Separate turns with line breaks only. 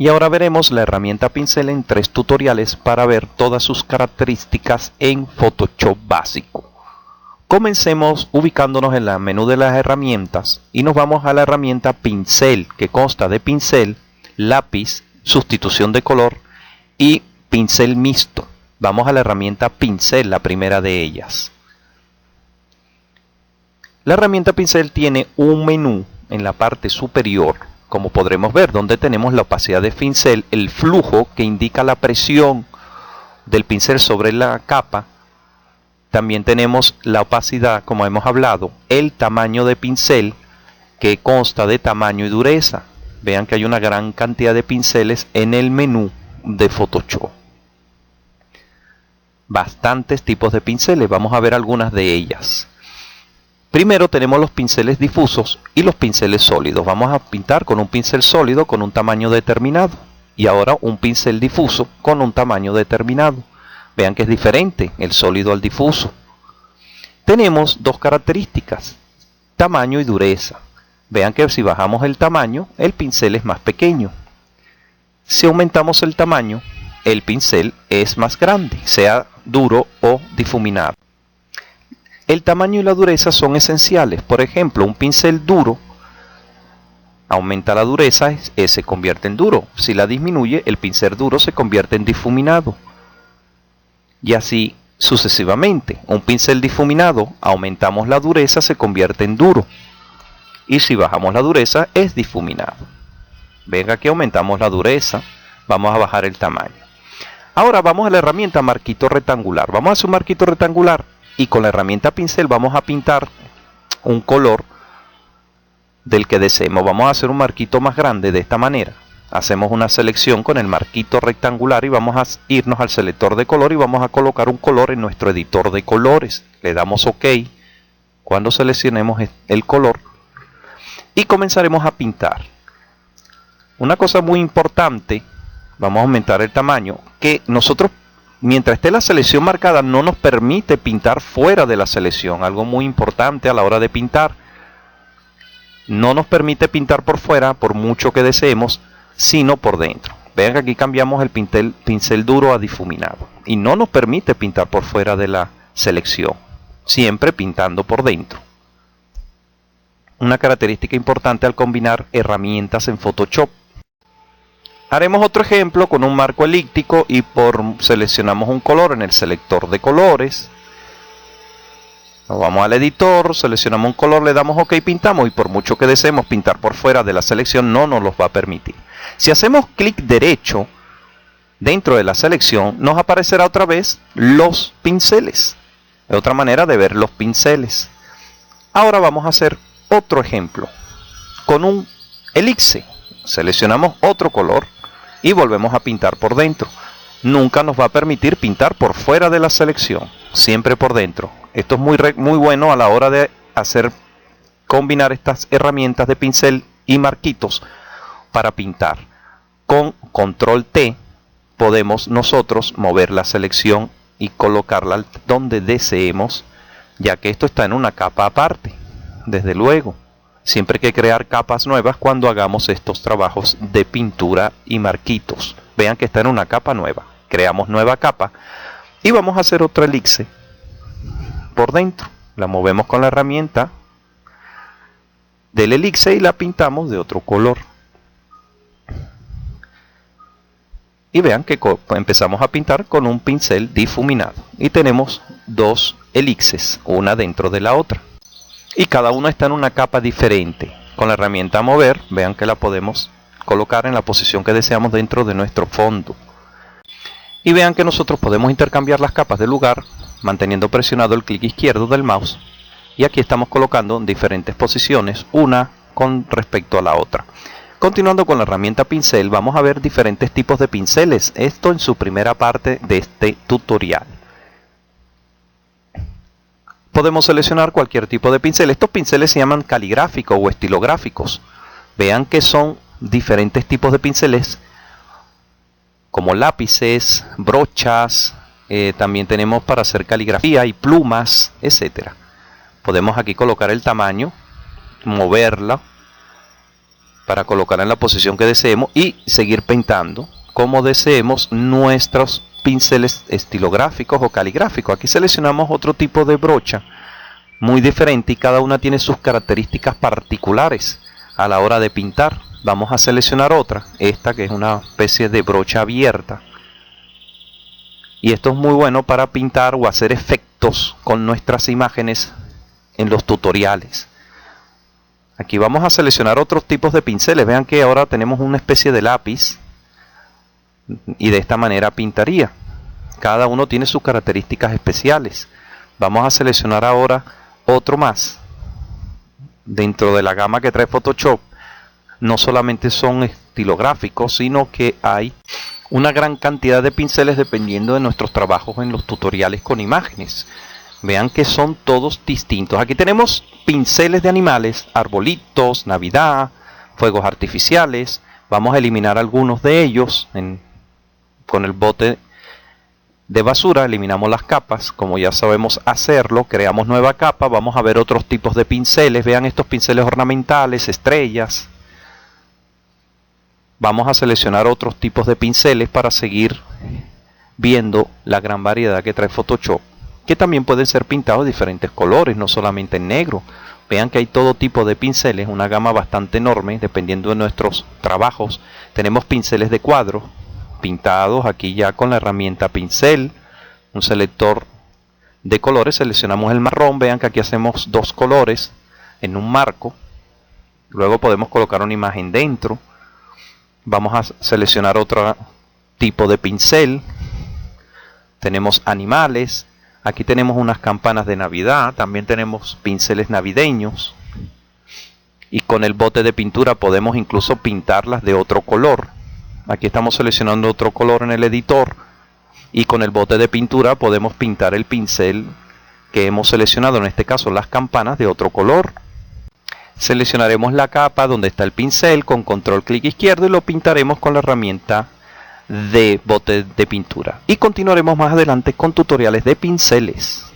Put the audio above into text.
Y ahora veremos la herramienta pincel en 3 tutoriales para ver todas sus características en Photoshop básico. Comencemos ubicándonos en el menú de las herramientas y nos vamos a la herramienta pincel, que consta de pincel, lápiz, sustitución de color y pincel mixto. Vamos a la herramienta pincel, la primera de ellas. La herramienta pincel tiene un menú en la parte superior, como podremos ver, donde tenemos la opacidad de pincel, el flujo que indica la presión del pincel sobre la capa. También tenemos la opacidad, como hemos hablado, el tamaño de pincel, que consta de tamaño y dureza. Vean que hay una gran cantidad de pinceles en el menú de Photoshop. Bastantes tipos de pinceles, vamos a ver algunas de ellas. Primero tenemos los pinceles difusos y los pinceles sólidos. Vamos a pintar con un pincel sólido con un tamaño determinado. Y ahora un pincel difuso con un tamaño determinado. Vean que es diferente el sólido al difuso. Tenemos dos características, tamaño y dureza. Vean que si bajamos el tamaño, el pincel es más pequeño. Si aumentamos el tamaño, el pincel es más grande, sea duro o difuminado. El tamaño y la dureza son esenciales. Por ejemplo, un pincel duro aumenta la dureza, se convierte en duro. Si la disminuye, el pincel duro se convierte en difuminado. Y así sucesivamente. Un pincel difuminado, aumentamos la dureza, se convierte en duro. Y si bajamos la dureza, es difuminado. Venga que aumentamos la dureza, vamos a bajar el tamaño. Ahora vamos a la herramienta marquito rectangular. Vamos a hacer un marquito rectangular y con la herramienta pincel vamos a pintar un color del que deseemos. Vamos a hacer un marquito más grande de esta manera. Hacemos una selección con el marquito rectangular y vamos a irnos al selector de color y vamos a colocar un color en nuestro editor de colores. Le damos OK cuando seleccionemos el color y comenzaremos a pintar. Una cosa muy importante, vamos a aumentar el tamaño, que nosotros mientras esté la selección marcada no nos permite pintar fuera de la selección. Algo muy importante a la hora de pintar. No nos permite pintar por fuera por mucho que deseemos, sino por dentro. Vean que aquí cambiamos el pincel duro a difuminado y no nos permite pintar por fuera de la selección, siempre pintando por dentro. Una característica importante al combinar herramientas en Photoshop. Haremos otro ejemplo con un marco elíptico y seleccionamos un color en el selector de colores. Nos vamos al editor, seleccionamos un color, le damos OK, pintamos y por mucho que deseemos pintar por fuera de la selección no nos los va a permitir. Si hacemos clic derecho dentro de la selección, nos aparecerá otra vez los pinceles. Es otra manera de ver los pinceles. Ahora vamos a hacer otro ejemplo con un elipse. Seleccionamos otro color y volvemos a pintar por dentro. Nunca nos va a permitir pintar por fuera de la selección, siempre por dentro. Esto es muy bueno a la hora de combinar estas herramientas de pincel y marquitos para pintar. Con control T podemos nosotros mover la selección y colocarla donde deseemos, ya que esto está en una capa aparte. Desde luego, siempre hay que crear capas nuevas cuando hagamos estos trabajos de pintura y marquitos. Vean que está en una capa nueva. Creamos nueva capa y vamos a hacer otra elipse por dentro. La movemos con la herramienta del elipse y la pintamos de otro color. Y vean que empezamos a pintar con un pincel difuminado. Y tenemos dos elipses, una dentro de la otra. Y cada una está en una capa diferente. Con la herramienta mover, vean que la podemos colocar en la posición que deseamos dentro de nuestro fondo. Y vean que nosotros podemos intercambiar las capas de lugar manteniendo presionado el clic izquierdo del mouse. Y aquí estamos colocando en diferentes posiciones, una con respecto a la otra. Continuando con la herramienta pincel, vamos a ver diferentes tipos de pinceles. Esto en su primera parte de este tutorial. Podemos seleccionar cualquier tipo de pincel. Estos pinceles se llaman caligráficos o estilográficos. Vean que son diferentes tipos de pinceles, como lápices, brochas, también tenemos para hacer caligrafía y plumas, etc. Podemos aquí colocar el tamaño, moverla para colocar en la posición que deseemos y seguir pintando como deseemos nuestros pinceles estilográficos o caligráficos. Aquí seleccionamos otro tipo de brocha muy diferente y cada una tiene sus características particulares a la hora de pintar. Vamos a seleccionar otra, esta que es una especie de brocha abierta, y esto es muy bueno para pintar o hacer efectos con nuestras imágenes en los tutoriales. Aquí vamos a seleccionar otros tipos de pinceles. Vean que ahora tenemos una especie de lápiz y de esta manera pintaría. Cada uno tiene sus características especiales. Vamos a seleccionar ahora otro más. Dentro de la gama que trae Photoshop, no solamente son estilográficos, sino que hay una gran cantidad de pinceles dependiendo de nuestros trabajos en los tutoriales con imágenes. Vean que son todos distintos. Aquí tenemos pinceles de animales, arbolitos, Navidad, fuegos artificiales. Vamos a eliminar algunos de ellos con el bote de basura. Eliminamos las capas, como ya sabemos hacerlo. Creamos nueva capa. Vamos a ver otros tipos de pinceles. Vean estos pinceles ornamentales, estrellas. Vamos a seleccionar otros tipos de pinceles para seguir viendo la gran variedad que trae Photoshop, que también pueden ser pintados de diferentes colores, no solamente en negro. Vean que hay todo tipo de pinceles, una gama bastante enorme dependiendo de nuestros trabajos. Tenemos pinceles de cuadro pintados aquí ya con la herramienta pincel, un selector de colores. Seleccionamos el marrón. Vean que aquí hacemos dos colores en un marco. Luego podemos colocar una imagen dentro. Vamos a seleccionar otro tipo de pincel. Tenemos animales. Aquí tenemos unas campanas de Navidad. También tenemos pinceles navideños. Y con el bote de pintura podemos incluso pintarlas de otro color. Aquí estamos seleccionando otro color en el editor. Y con el bote de pintura podemos pintar el pincel que hemos seleccionado, en este caso las campanas, de otro color. Seleccionaremos la capa donde está el pincel con control clic izquierdo y lo pintaremos con la herramienta de bote de pintura. Y continuaremos más adelante con tutoriales de pinceles.